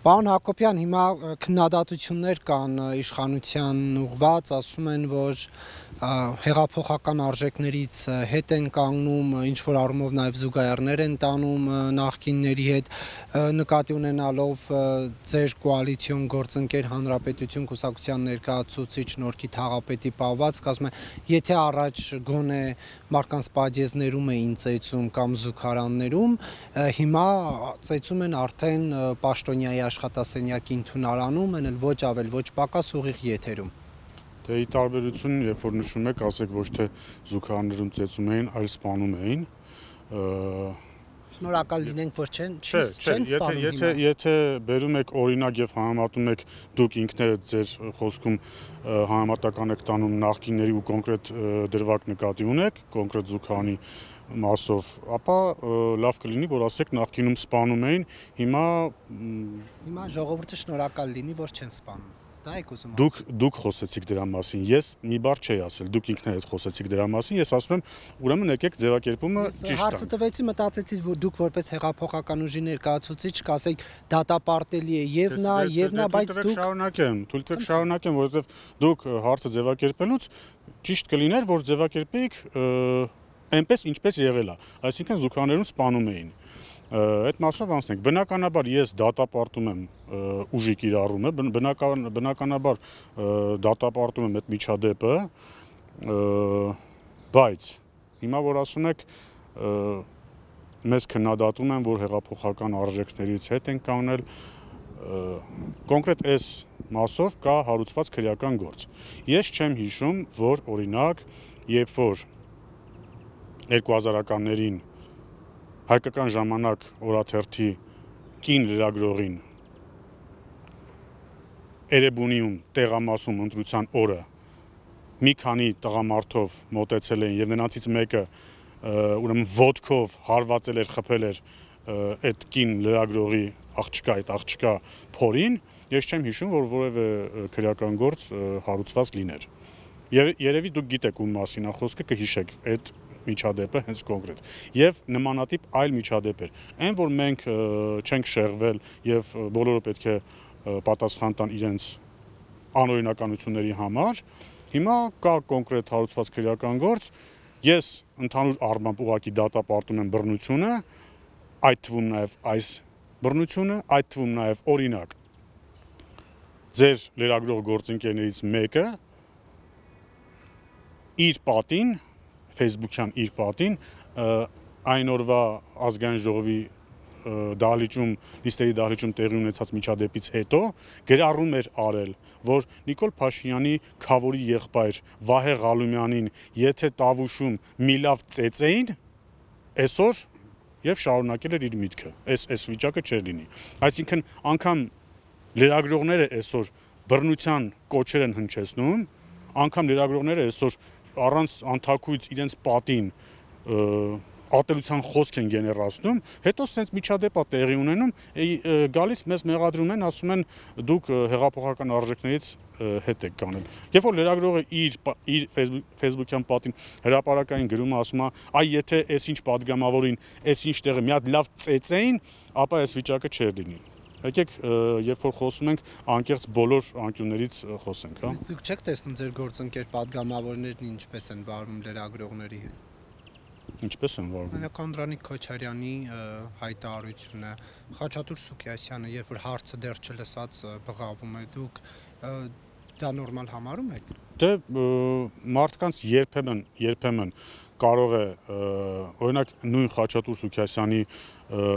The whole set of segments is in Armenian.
Պարոն Հակոբյան, հիմա քննադատություններ կան իշխանության ուղղված, ասում են, որ հեղափոխական արժեքներից հետ են կանգնում, ինչ-որ առումով նաև զուգահեռներ են տանում նախկինների հետ, նկատի ունենալով ձեր կոալիցիոն գործընկեր Հանրապետություն կուսակցության ներկայացուցիչ Նորքի Թաղապետի պահվածք, ասում են, եթե առաջ գոնե մարդկանց պատիեզներում էին ծեծում կամ զուգարաններում, հիմա ծեծում են արդեն պաշտոնյայի աշխատասենյակի ընդունարանում, են էլ ոչ ավել, ոչ պակաս ուղիղ եթերում։ Դե ի տարբերություն, երբ որ նշում եք, ասեք ոչ թե զուգարաններում ծեծում էին, այլ սպանում էին։ Շնորհակալ լինենք, որ չեն սպանում հիմա։ Եթե բերում եք օրինակ եւ համեմատում եք դուք ինքներդ ձեր խոսքում համեմատական եք տանում նախկինների ու կոնկրետ դրվագ նկատի ունեք, կոնկրետ զուգարանի մասով, ապա լավ կլինի, որ ասեք նախկինում սպանում էին, հիմա ժողովուրդը շնորհակալ լինի, որ չեն սպանում։ Դա եք ուզում Դուք խոսեցիք դրա մասին, ես մի բառ չէի ասել, դուք ինքներդ խոսեցիք դրա մասին, ես ասում եմ, ուրեմն եկեք ձևակերպումը ճիշտ տանք։ Հարցը տվեցի, մտածեցի, որ դուք որպես հեղափոխական ուժի ներկայացուցիչ կասեք դատապարտելի է եւ նա, բայց դուք թույլ տվեք շարունակեմ, որովհետեւ դուք հարցը ձևակերպելուց ճիշտ կլիներ, որ ձևակերպեիք այնպես ինչպես եղել է, այսինքն զուգարաններում սպանում էին։ Այդ մասով անցնենք, բնականաբար ես դատապարտում եմ ուժի կիրառումը, բնականաբար դատապարտում եմ այդ միջադեպը, բայց հիմա որ ասում եք մեզ քննադատում են, որ հեղափոխական արժեքներից հետ են կանգնել, կոնկրետ այս մասով կա հարուցված քրեական գործ։ Ես չեմ հիշում, որ օրինակ, երբ որ 2000-ականներին Հայկական ժամանակ օրաթերթի կին լրագրողին Էրեբունիում տեղամասում ընտրության օրը մի քանի տղամարդով մոտեցել էին եւ նրանցից մեկը ուրեմն ոտքով հարվածել էր, խփել էր այդ կին լրագրողի աղջկա փորին, ես չեմ հիշում, որ որևէ քրեական գործ հարուցված լիներ։ Երևի դուք գիտեք ում մասին է խոսքը, կհիշեք այդ միջադեպը հենց կոնկրետ եւ նմանատիպ այլ միջադեպեր այն որ մենք չենք շեղվել եւ բոլորը պետք է պատասխան տան իրենց անօրինականությունների համար հիմա կա կոնկրետ հարուցված քրեական գործ ես ընդհանուր առմամբ ուղղակի դատապարտում եմ բռնությունը այդ թվում նաեւ այս բռնությունը այդ թվում նաեւ օրինակ ձեր լրագրող գործընկերներից մեկը իր պատին Facebook-յան իր պատին այն օրվա ազգային ժողովի դահլիճում նիստերի դահլիճում տեղի ունեցած միջադեպից հետո գրառում էր արել, որ Նիկոլ Փաշինյանի քավորի եղբայր Վահե Ղալումյանին եթե Տավուշում մի լավ ծեծեին, այսօր եւ շարունակել էր իր միտքը։ Այս վիճակը չէր լինի։ Այսինքն անգամ լրագրողները այսօր բռնության կոչեր են հնչեցնում, անգամ լրագրողները այսօր առանց անթակույց իրենց պատին ատելության խոսք են գեներացնում, հետո սենց միջադեպ է տեղի ունենում, գալիս մեզ մեղադրում են, ասում են դուք հեղափոխական արժեքներից հետ եք կանել։ Երբ որ լրագրողը իր Facebook-յան պատին հրապարակային գրում ասում է, այ եթե այսինչ падգամավորին, այսինչ տեղը մի հատ լավ ծեծեին, ապա այս վիճակը չէր լինի։ Եկեք, երբ որ խոսում ենք, անկեղծ բոլոր անկյուններից խոսենք, հա։ Դուք չեք տեսնում ձեր գործընկեր падգամավորներն ինչպես են վարվում լրագրողների հետ։ Ինչպես են վարվում։ Օրինակ Անդրանիկ Քոչարյանի հայտարարությունը, Խաչատուր Սուքիասյանը, երբ որ հարցը դեռ չլսած բղավում է, դուք դա նորմալ համարում եք։ Դե մարդկանց երբեմն կարող է օրինակ նույն Խաչատուր Սուքիասյանի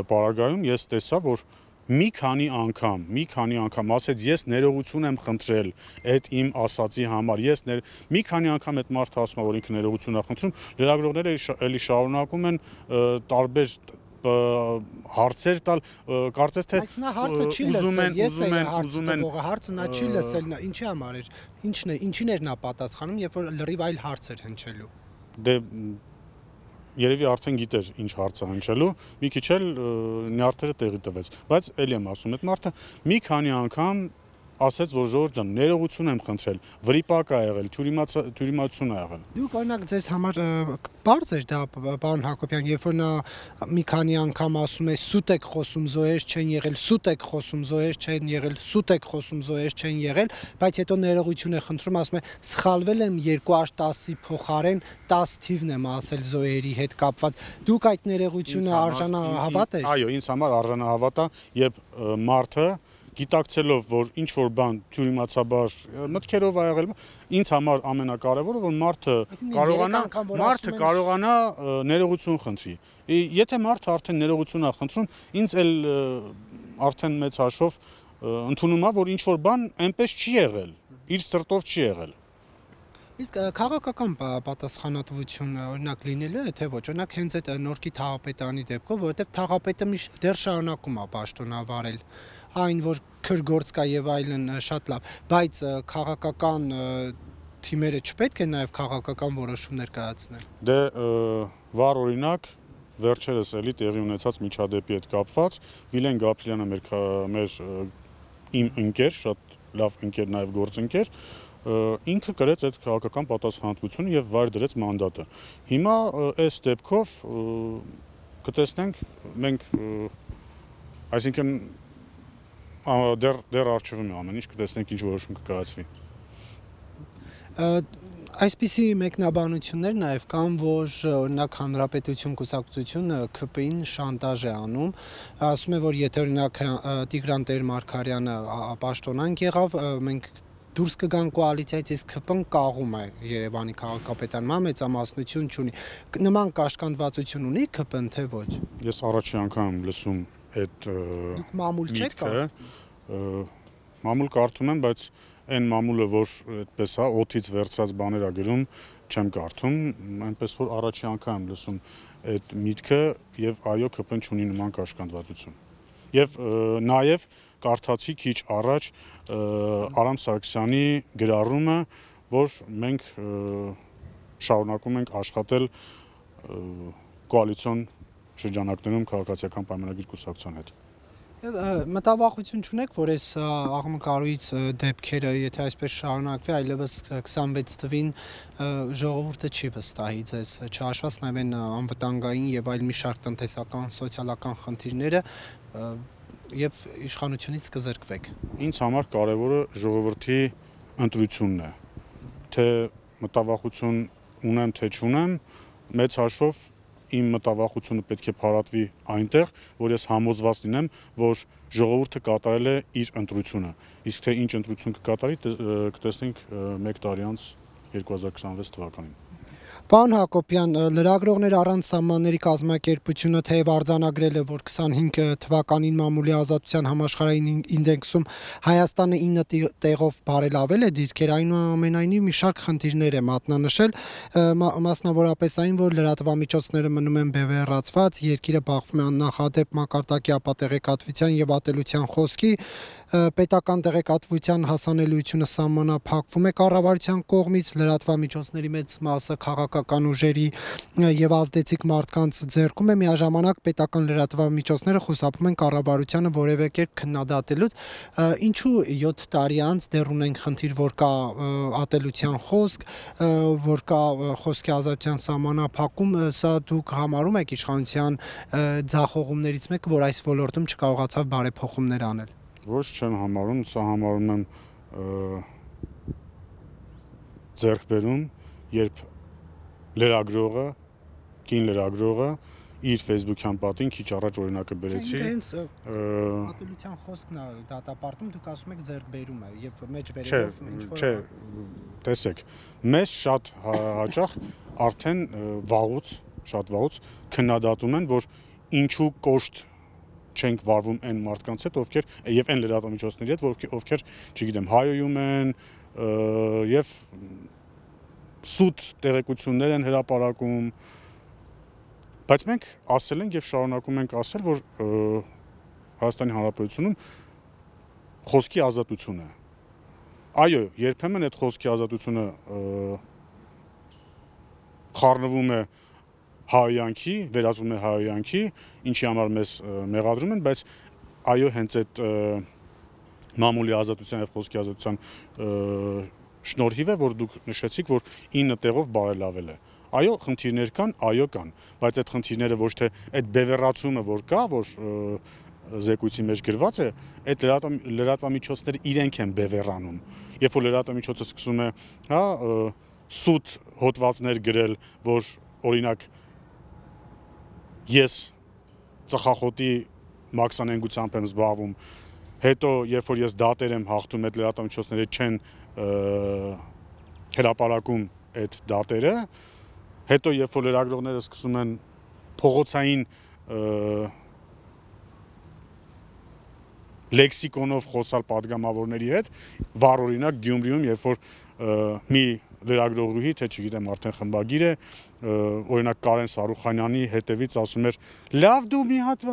պարագայում ես տեսա, որ մի քանի անգամ ասեց ես ներողություն եմ խնդրել այդ իմ ասացի համար մի քանի անգամ այդ մարդը ասում է որ ինքը ներողություն է խնդրում լրագրողները էլի շարունակում են տարբեր հարցեր տալ կարծես թե ուզում են հարցը նա չի լսել ինչի համար էր ինչին էր նա պատասխանում երբ որ լրիվ այլ հարցեր հնչելու դե Երևի արդեն գիտեր ինչ հարց է հնչելու, մի քիչ էլ նյարդերը տեղի տվեց, բայց էլի եմ ասում, այդ մարդը մի քանի անգամ ասեց, որ ժողովուրդ ջան, ներողություն եմ խնդրել, վրիպակ ա եղել, թյուրիմացություն ա եղել։ Դուք օրինակ ձեզ համար բարձ էր դա, պարոն Հակոբյան, երբ որ նա մի քանի անգամ ասում է սուտ եք խոսում, զոհեր չեն եղել, սուտ եք խոսում, զոհեր չեն եղել, սուտ եք խոսում, զոհեր չեն եղել, բայց հետո ներողություն է խնդրում, ասում է սխալվել եմ 210-ի փոխարեն 10 թիվն եմ ասել զոհերի հետ կապված։ Դուք այդ ներողությունը արժանահավատ եք։ Այո, ինձ համար արժանահավատ է, երբ մարդը գիտակցելով, որ ինչ որ բան թյուրիմացաբար մտքերով ա եղել, ինձ համար ամենակարևորը, որ մարդը կարողանա ներողություն խնդրի։ Եթե մարդը արդեն ներողություն ա խնդրում, ինձ էլ արդեն մեծ հաշվով ընդունում ա, որ ինչ որ բան այնպես չի եղել, իր սրտով չի եղել։ Իսկ քաղաքական պատասխանատվություն օրինակ լինելու է թե ոչ, օրինակ հենց այդ Նորքի թաղապետարանի դեպքով, որովհետև թաղապետը միշտ դեռ շարունակում է պաշտոնավարել, այն որ քրգործ կա եւ այլն շատ լավ, բայց քաղաքական թիմերը չպետք է նաեւ քաղաքական որոշումներ կայացնել։ Դե վառ օրինակ վերջերս էլի տեղի ունեցած միջադեպի հետ կապված Վիլեն Գաբրիելյանը մեր իմ ընկեր, շատ լավ ընկեր, նաեւ գործընկեր, ինքը կրեց այդ քաղաքական պատասխանատվությունը եւ վայր դրեց մանդատը։ Հիմա այս դեպքով կտեսնենք մենք այսինքն դեռ արժևում է ամեն ինչ, կտեսնենք ինչ որոշում կկայացվի։ Այսպիսի մեկնաբանություններ նաև կան, որ օրինակ Հանրապետություն կուսակցությունը ՔՊ-ին շանտաժ է անում, ասում է, որ եթե օրինակ Տիգրան Տեր-Մարգարյանը պաշտոնանկ եղավ, մենք դուրս կգան կոալիցիայից, իսկ ՔՊ-ն կաղում է Երևանի քաղաքապետարան, մեծամասնություն չունի։ Նման կաշկանդվածություն ունի ՔՊ-ն, թե ոչ։ Ես առաջի անգամ եմ լսում այդ Դուք մամուլ չեք կարդում։ Մամուլ կարդում եմ, բայց այն մամուլը, որ այդպես է, օդից վերցած բաներ ա գրում, չեմ կարդում, այնպես որ առաջի անգամ եմ լսում այդ միտքը եւ այո, ՔՊ-ն չունի նման կաշկանդվածություն։ Եվ նաեւ կարդացի քիչ առաջ Արամ Սարգսյանի գրառումը, որ մենք շարունակում ենք աշխատել կոալիցիոն շրջանակներում քաղաքացիական պայմանագիր կուսակցության հետ։ Մտավախություն չունեք, որ այս աղմկարույց դեպքերը, եթե այսպես շարունակվի, այլևս 26 թվին ժողովուրդը չի վստահի ձեզ, չհաշված նաև այն անվտանգային եւ այլ մի շարք տնտեսական, սոցիալական խնդիրները եւ իշխանությունից կզրկվեք։ Ինձ համար կարևորը ժողովրդի ընտրությունն է։ Թե մտավախություն ունեմ, թե չունեմ, մեծ հաշվով իմ մտավախությունը պետք է փարատվի այնտեղ, որ ես համոզված լինեմ, որ ժողովուրդը կատարել է իր ընտրությունը։ Իսկ թե ինչ ընտրություն կկատարի, կտեսնենք 1 տարի անց 2026 թվականին։ Պարոն Հակոբյան, լրագրողներ առանց սահմանների կազմակերպությունը թեև արձանագրել է, որ 25 թվականին մամուլի ազատության համաշխարհային ինդեքսում Հայաստանը 9 տեղով բարելավել է դիրքեր, այնուամենայնիվ մի շարք խնդիրներ է մատնանշել, մասնավորապես այն, որ լրատվամիջոցները մնում են բևեռացված, երկիրը բախվում է աննախադեպ մակարդակի ապատեղեկատվության եւ ատելության խոսքի, պետական տեղեկատվության հասանելիությունը սահմանափակվում է կառավարության կողմից, լրատվամիջոցների մեծ մասը քաղաքական ուժերի եւ ազդեցիկ մարդկանց ձեռքում է, միաժամանակ պետական լրատվամիջոցները խուսափում են կառավարությանը որևէ կերպ քննադատելուց, ինչու 7 տարի անց դեռ ունենք խնդիր, որ կա ատելության խոսք, որ կա խոսքի ազատության սահմանափակում, սա դուք համարում եք իշխանության ձախողումներից մեկը, որ այս ոլորտում չկարողացավ բարեփոխումներ անել։ Ոչ չեմ համարում, սա համարում եմ ձեռքբերում, երբ լրագրողը, կին լրագրողը իր Facebook-յան պատին քիչ առաջ օրինակը բերեցի։ Հենց ատելության խոսքն է դատապարտում, դուք ասում եք ձեռքբերում է եւ մեջ բերելով ինչ-որ։ Չէ, տեսեք, մեզ շատ հաճախ արդեն շատ վաղուց քննադատում են, որ ինչու կոշտ չենք վարվում այն մարդկանց հետ, ովքեր եւ այն լրատվամիջոցների հետ, ովքեր, չգիտեմ, հայոյում են եւ սուտ տեղեկություններ են հրապարակում, բայց մենք ասել ենք եւ շարունակում ենք ասել, որ Հայաստանի Հանրապետությունում խոսքի ազատություն է։ Այո, երբեմն այդ խոսքի ազատությունը խառնվում է հայոյանքի, վերածվում է հայոյանքի, ինչի համար մեզ մեղադրում են, բայց այո, հենց այդ մամուլի ազատության եւ խոսքի ազատության շնորհիվ է, որ դուք նշեցիք, որ 9 տեղով բարելավել է։ Այո, խնդիրներ կան, այո կան, բայց այդ խնդիրները ոչ թե այդ բևեռացումը, որ կա, որ զեկույցի մեջ գրված է, այդ լրատվամիջոցները իրենք են բևեռանում։ Երբ որ լրատվամիջոցը սկսում է, հա, սուտ հոդվածներ գրել, որ օրինակ ես ծխախոտի մաքսանենգությամբ եմ զբաղվում, հետո երբ որ ես դատեր եմ հաղթում, այդ լրատվամիջոցները չեն հրապարակում այդ դատերը, հետո երբ որ լրագրողները սկսում են փողոցային լեքսիկոնով խոսալ падգամավորների հետ, վառ օրինակ Գյումրիում, երբ որ մի լրագրողուհի, թե չգիտեմ, արդեն խմբագիր է, օրինակ Կարեն Սարուխանյանի հետևից ասում էր. «Լավ դու մի հատ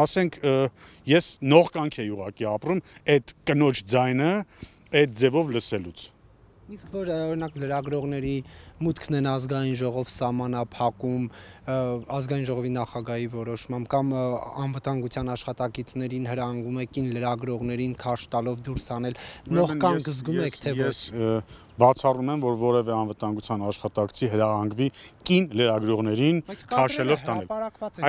ասենք ես նողկանք էի ուղակի ապրում այդ կնոջ ձայնը այդ ձևով լսելուց»։ Իսկ որ օրինակ լրագրողների մուտքն են ազգային ժողով սահմանափակում, ազգային ժողովի նախագահի որոշմամբ կամ անվտանգության աշխատակիցներին հրահանգում է կին լրագրողներին քարշ տալով դուրս անել, նողկանք զգում եք թե ոչ։ Ես բացառում եմ, որ որևէ անվտանգության աշխատակցի հրահանգվի կին լրագրողներին քաշելով տանել։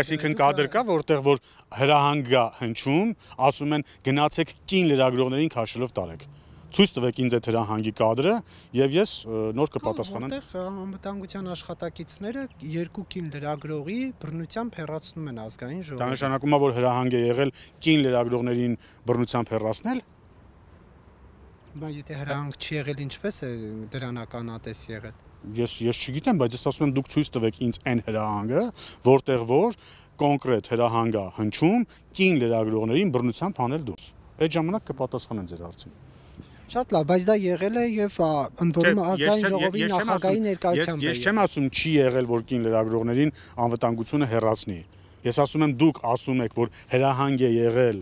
Այսինքն կադր կա, որտեղ որ հրահանգ է հնչում, ասում են գնացեք կին լրագրողներին քաշելով տարեք։ Ցույց տվեք ինձ այդ հրահանգի կադրը եւ ես նոր կպատասխանեմ։ Որտեղ անվտանգության աշխատակիցները երկու կին լրագրողի բռնությամբ հեռացնում են ազգային ժողովից։ Դա նշանակում է, որ հրահանգ է եղել կին լրագրողներին բռնությամբ հեռացնել։ Բայց եթե հրահանգ չի եղել, ինչպես է դրան ականատես եղել։ Ես չգիտեմ, բայց ես ասում եմ դուք ցույց տվեք ինձ այն հրահանգը, որտեղ որ կոնկրետ հրահանգ է հնչում կին լրագրողներին բռնությամբ հանել դուրս։ Այդ ժամանակ կպատասխանեն ձեր հարցին։ Շատ լավ, բայց դա եղել է եւ ընդ որում ազգային ժողովի նախագահի ներկայությամբ։ Ես չեմ ասում չի եղել, որ կին լրագրողներին անվտանգությունը հեռացնի։ Ես ասում եմ դուք ասում եք, որ հրահանգ է եղել,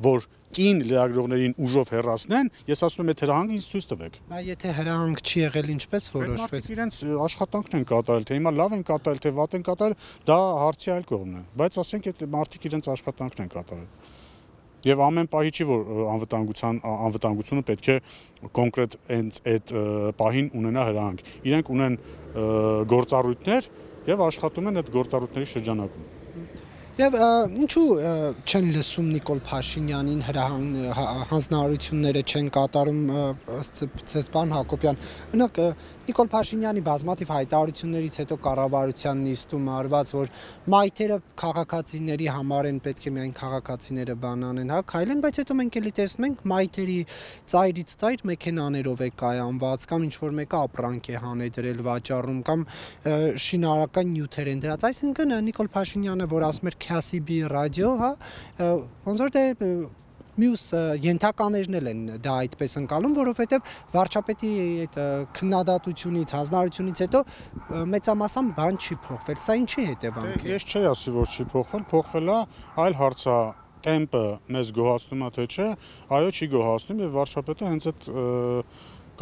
որ կին լրագրողներին ուժով հեռացնեն, ես ասում եմ այդ հրահանգը ինձ ցույց տվեք։ Բայց եթե հրահանգ չի եղել, ինչպես որոշվեց։ Իրենց աշխատանքն են կատարել, թե հիմա լավ են կատարել, թե վատ են կատարել, դա հարցի այլ կողմն է, բայց ասենք այդ մարդիկ իրենց աշխատանքն են կատարել։ Եվ ամեն պահի չի, որ անվտանգությունը պետք է կոնկրետ այդ պահին ունենա հրահանգ։ Իրենք ունեն գործառույթներ եւ աշխատում են այդ գործառույթների շրջանակում։ Եվ ինչու չեն լսում Նիկոլ Փաշինյանին, հանձնարարությունները չեն կատարում ըստ պարոն Հակոբյան։ Օրինակ Նիկոլ Փաշինյանի բազմաթիվ հայտարարություններից հետո կառավարության նիստում արված, որ մայթերը քաղաքացիների համար են, պետք է միայն քաղաքացիները բան անեն, հա, քայլեն, բայց հետո մենք էլի տեսնում ենք մայթերի ծայրից ծայր մեքենաներով է կայանված, կամ ինչ-որ մեկը ապրանք է հանեդրել վաճառում, կամ շինարարական նյութեր են դրած։ Այսինքն Նիկոլ Փաշինյանը, որ ասում էր Քյասիբի ռադիո, հա, ոնց որ դե մյուս ենթականերն են դա այդպես ընկալում, որովհետև վարչապետի այդ քննադատությունից, հանձնարարությունից հետո մեծամասամբ բան չի փոխվել։ Սա ինչի հետևանք է։ Ես չէի ասի, որ չի փոխվել, փոխվել է, այլ հարց է, տեմպը մեզ գոհացնում է թե չէ, այո, չի գոհացնում եւ վարչապետը հենց այդ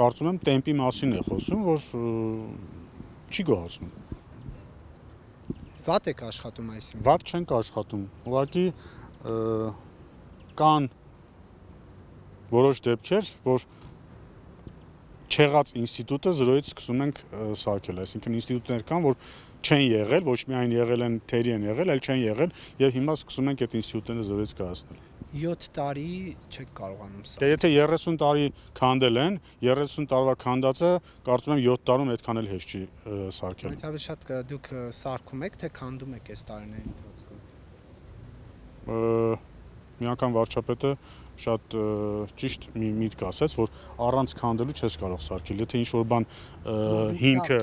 կարծում եմ տեմպի մասին է խոսում, որ չի գոհացնում։ Վատ եք աշխատում այսինքն։ Վատ չենք աշխատում։ Ուղղակի կան որոշ դեպքեր, որ չեղած ինստիտուտը զրոյից սկսում ենք սարքել, այսինքն ինստիտուտներ կան, որ չեն եղել, ոչ միայն եղել են, թերի են եղել, այլ չեն եղել, եւ հիմա սկսում ենք այդ ինստիտուտները զրոյից կայացնել։ 7 տարի չեք կարողանում սա։ Դե եթե 30 տարի քանդել են, 30 տարվա քանդածը կարծում եմ 7 տարում այդքան էլ հեշտ չի սարքել։ Բայց ավելի շատ դուք սարքում եք, թե քանդում եք այս տարիների ընթացքում։ Մի անգամ վարչապետը շատ ճիշտ մի միտք ասաց, որ առանց քանդելու չես կարող սարքել։ Եթե ինչ-որ բան հիմքը,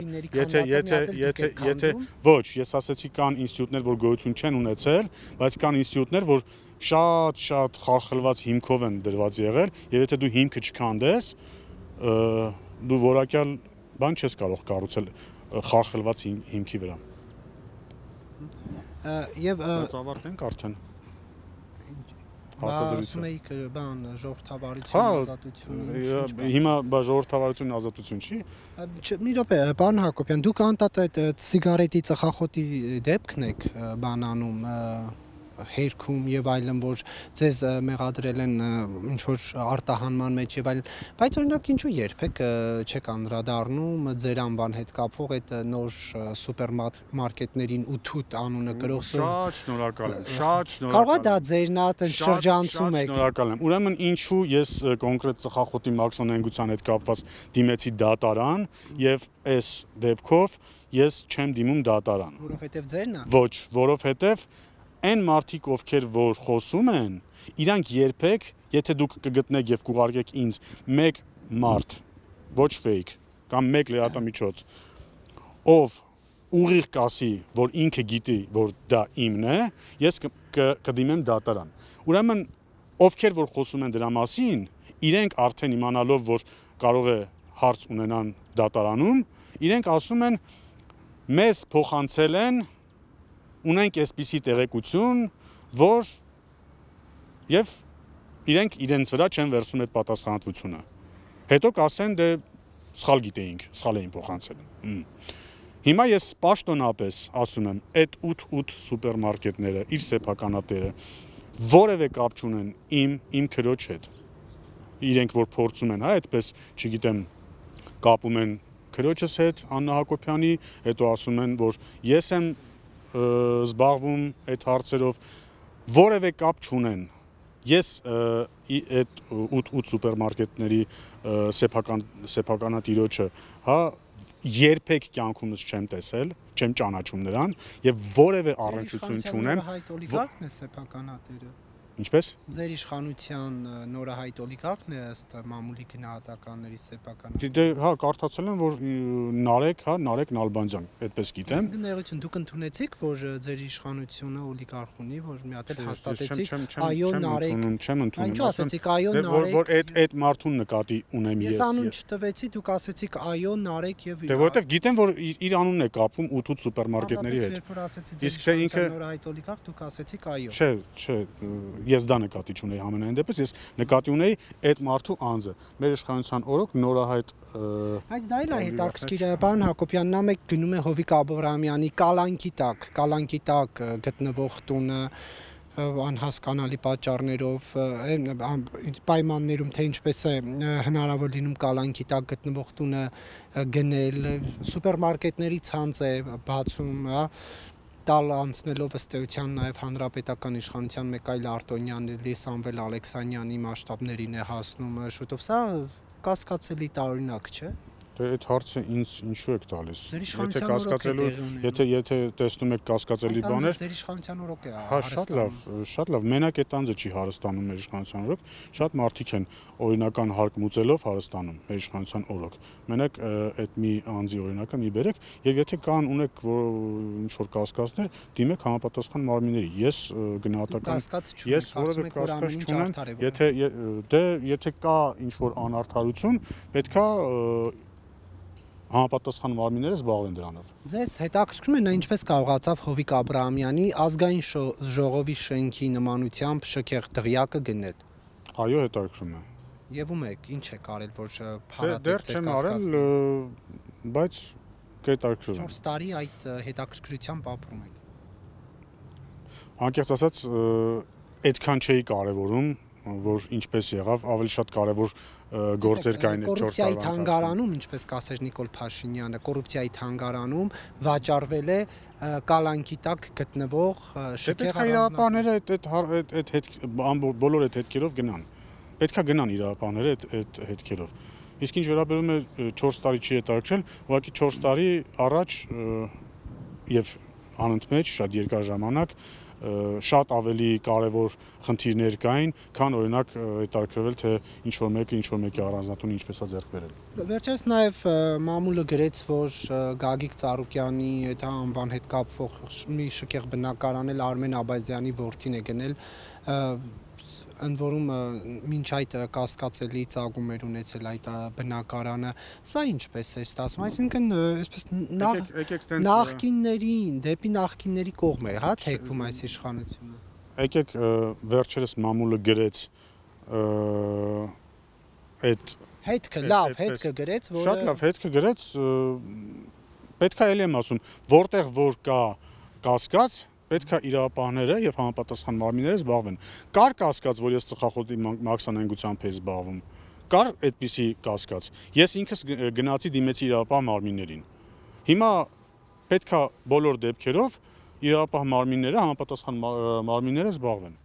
եթե ոչ, ես ասացի կան ինստիտուտներ, որ գոյություն չեն ունեցել, բայց կան ինստիտուտներ, որ շատ խարխլված հիմքով են դրված եղել, եւ եթե դու հիմքը չքանդես, դու որակյալ բան չես կարող կառուցել խարխլված հիմքի վրա։ Եվ ավարտենք արդեն։ Ասում էիք բան ժողովրդավարություն, ազատություն։ Հիմա ժողովրդավարություն, ազատություն չի։ Մի րոպե, պարոն Հակոբյան, դուք անդադ այդ սիգարետի ծխախոտի դեպքն եք բանանում, հերքում եւ այլն, որ ձեզ մեղադրել են ինչ որ արտահանման մեջ եւ այլն, բայց օրինակ ինչու երբեք չեք անդրադառնում ձեր անվան հետ կապվող այդ նոր սուպերմարկետներին ու թութ անունը կրող Շատ շնորհակալ եմ, շատ շնորհակալ եմ։ Կարող է դա ձերն ա շրջանցում եք։ Շնորհակալ եմ։ Ուրեմն ինչու ես կոնկրետ ծխախոտի մաքսոնենգության հետ կապված դիմեցի դատարան եւ այս դեպքով ես չեմ դիմում դատարան։ Որովհետեւ ձերն է։ Ոչ, որովհետեւ այն մարդիկ, ովքեր որ խոսում են, իրանք երբեք, եթե դուք կգտնեք եւ կուղարկեք ինձ մեկ մարդ, ոչ fake, կամ մեկ լրատվամիջոց, ով ուղիղ կասի, որ ինքը գիտի, որ դա իմն է, ես կդիմեմ դատարան։ Ուրեմն ովքեր որ խոսում են դրա մասին, իրենք արդեն իմանալով, որ կարող է հարց ունենան դատարանում, իրենք ասում են մեզ փոխանցել են, ունենք այսպիսի տեղեկություն, որ եւ իրենք իրենց վրա չեն վերցնում այդ պատասխանատվությունը։ Հետո կասեն դե սխալ գիտեինք, սխալ էին փոխանցել։ Հիմա ես պաշտոնապես ասում եմ, այդ 8 սուպերմարկետները, իր սեփականատերը որևէ կապ չունեն իմ քրոջ հետ։ Իրենք որ փորձում են, հա, այդպես, չգիտեմ, կապում են քրոջս հետ Աննա Հակոբյանի, հետո ասում են, որ ես եմ զբաղվում այդ հարցերով, որևէ կապ չունեն։ Ես այդ 8 սուպերմարկետների սեփականատիրոջը, հա, երբեք կյանքումս չեմ տեսել, չեմ ճանաչում նրան եւ որևէ առնչություն չունեմ։ Օլիգարխն է սեփականատերը։ Ինչպես։ Ձեր իշխանության նորահայտ օլիգարխն է ըստ մամուլի գնահատականների սեփականատերը։ Դե հա, կարդացել եմ, որ Նարեկ Նալբանդյան, այդպես գիտեմ։ Ներողություն, դուք ընդունեցիք, որ ձեր իշխանությունը օլիգարխ ունի, որ մի հատ էլ հաստատեցիք, այո, Նարեկ։ Չեմ ընդունում։ Ինչու ասեցիք այո, Նարեկ։ Որ այդ մարդուն նկատի ունեմ ես։ Ես անուն չտվեցի, դուք ասեցիք այո, Նարեկ եւ Դե որովհետեւ գիտեմ, որ իր անունն է կապում 8 սուպերմարկետների հետ։ Երբ որ ասեցիք Իսկ թե ինքը նորահայտ օլիգարխ, դուք ասեցիք այո։ Չէ, ես դա նկատի չունեի համենայն դեպս, ես նկատի ունեի այդ մարդու անձը։ Մեր իշխանության օրոք նորահայտ Այս դա էլ է հետաքրքիր, պարոն Հակոբյան, նա մեկ գնում է Հովիկ Աբրահամյանի կալանքի տակ գտնվող տունը անհասկանալի պատճառներով, պայմաններում, թե ինչպես է հնարավոր լինում կալանքի տակ գտնվող տունը գնել, սուպերմարկետների ցանց է բացում, հա, տալ անցնելով ըստ էության նաև հանրապետական իշխանության մեկ այլ Արտոնյան Սամվել Ալեքսանյանի մասշտաբներին է հասնում, շուտով սա կասկածելի տարօրինակ չէ։ Դե այդ հարցը ինձ ինչու եք տալիս։ Եթե տեսնում եք կասկածելի բաներ, ձեր իշխանության օրոք է։ Հա, շատ լավ, մենակ այդ անձը չի հարստանում մեր իշխանության օրոք, շատ մարդիկ են օրինական հարկ մուծելով հարստանում մեր իշխանության օրոք։ Մենակ այդ մի անձի օրինակը մի բերեք, եւ եթե կան ունեք ինչ որ կասկածներ, դիմեք համապատասխան մարմինների։ Ես գնահատական ես որևէ կասկած չունեմ, եթե կա ինչ որ անարդարություն, պետքա համապատասխան մարմինները զբաղվեն դրանով։ Ձեզ հետաքրքրում է նա ինչպես կարողացավ Հովիկ Աբրահամյանի ազգային ժողովի շենքի նմանությամբ շքեղ դղյակը գնել։ Այո, հետաքրքրում է։ Եվ ում եք, ինչ եք արել, որ փարատեք Դեռ չեմ արել, բայց կհետաքրքրում։ 4 տարի այդ հետաքրքրությամբ ապրում եք։ Անկեղծ ասած, այդքան չէի կարևորում, որ ինչպես եղավ, ավելի շատ կարևոր գործեր կային այդ 4 տարվա կոռուպցիայի թանգարանում, ինչպես կասեր Նիկոլ Փաշինյանը, կոռուպցիայի թանգարանում վաճառվել է կալանքի տակ գտնվող շքեղ իրավապահները այդ բոլոր այդ հետքերով գնան։ Պետքա գնան իրավապահները այդ հետքերով։ Իսկ ինչ վերաբերում է 4 տարի չի հետաքրքրել, ուղղակի 4 տարի առաջ եւ անընդմեջ շատ երկար ժամանակ շատ ավելի կարևոր խնդիրներ կային, քան օրինակ հետաքրքրվել թե ինչ որ մեկի առանձնատունը ինչպես է ձեռք բերել։ Վերջերս նաև մամուլը գրեց, որ Գագիկ Ծառուկյանի այդ անվան հետ կապվող մի շքեղ բնակարան էլ Արմեն Աբազյանի որդին է գնել, ընդ որում մինչ այդ կասկածելի ծագումներ ունեցել այդ բնակարանը, սա ինչպես է ստացվում, այսինքն այսպես դեպի նախկինների կողմ է, հա, թեքվում այս իշխանությունը։ Եկեք վերջերս մամուլը գրեց այդ հետքը գրեց, որը շատ լավ հետքը գրեց, պետքա էլի եմ ասում, որտեղ որ կա կասկած, պետք է իրավապահները եւ համապատասխան մարմինները զբաղվեն։ Կար կասկած, որ ես ծխախոտի մաքսանենգությամբ եմ զբաղվում։ Կար այդպիսի կասկած։ Ես ինքս գնացի դիմեցի իրավապահ մարմիններին։ Հիմա պետք է բոլոր դեպքերով իրավապահ մարմինները, համապատասխան մարմինները զբաղվեն։